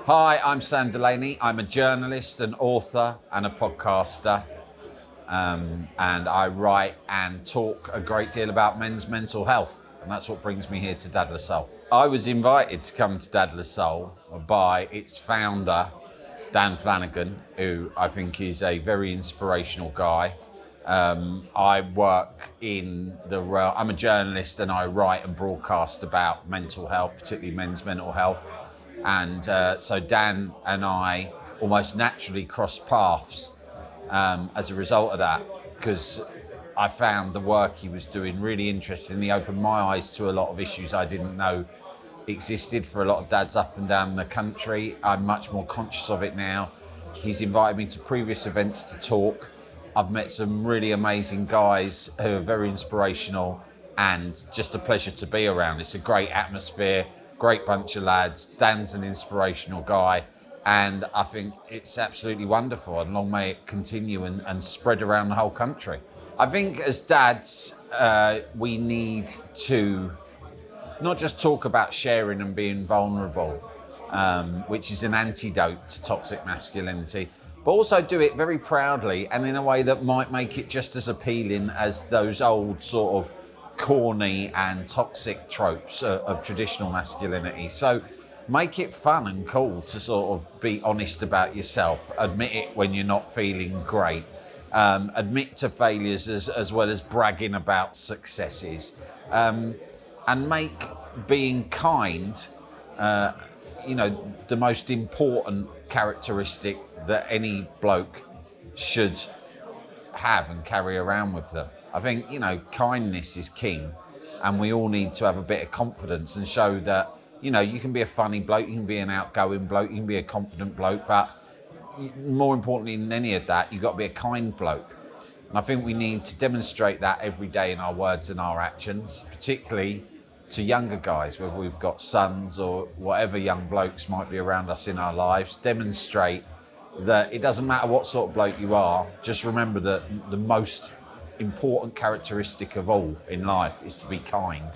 Hi, I'm Sam Delaney. I'm a journalist, an author and a podcaster. And I write and talk a great deal about men's mental health. And that's what brings me here to Dad La Soul. I was invited to come to Dad La Soul by its founder, Dan Flanagan, who I think is a very inspirational guy. I work in the realm, I'm a journalist and I write and broadcast about mental health, particularly men's mental health. And so Dan and I almost naturally crossed paths as a result of that, because I found the work he was doing really interesting. He opened my eyes to a lot of issues I didn't know existed for a lot of dads up and down the country. I'm much more conscious of it now. He's invited me to previous events to talk. I've met some really amazing guys who are very inspirational and just a pleasure to be around. It's a great atmosphere, great bunch of lads. Dan's an inspirational guy, and I think it's absolutely wonderful, and long may it continue and spread around the whole country. I think as dads, we need to not just talk about sharing and being vulnerable, which is an antidote to toxic masculinity, but also do it very proudly and in a way that might make it just as appealing as those old sort of corny and toxic tropes of traditional masculinity. So make it fun and cool to sort of be honest about yourself, admit it when you're not feeling great, admit to failures as well as bragging about successes, and make being kind the most important characteristic that any bloke should have and carry around with them. I think, kindness is king, and we all need to have a bit of confidence and show that, you can be a funny bloke, you can be an outgoing bloke, you can be a confident bloke, but more importantly than any of that, you've got to be a kind bloke. And I think we need to demonstrate that every day in our words and our actions, particularly to younger guys, whether we've got sons or whatever young blokes might be around us in our lives. Demonstrate that it doesn't matter what sort of bloke you are, just remember that the most important characteristic of all in life is to be kind.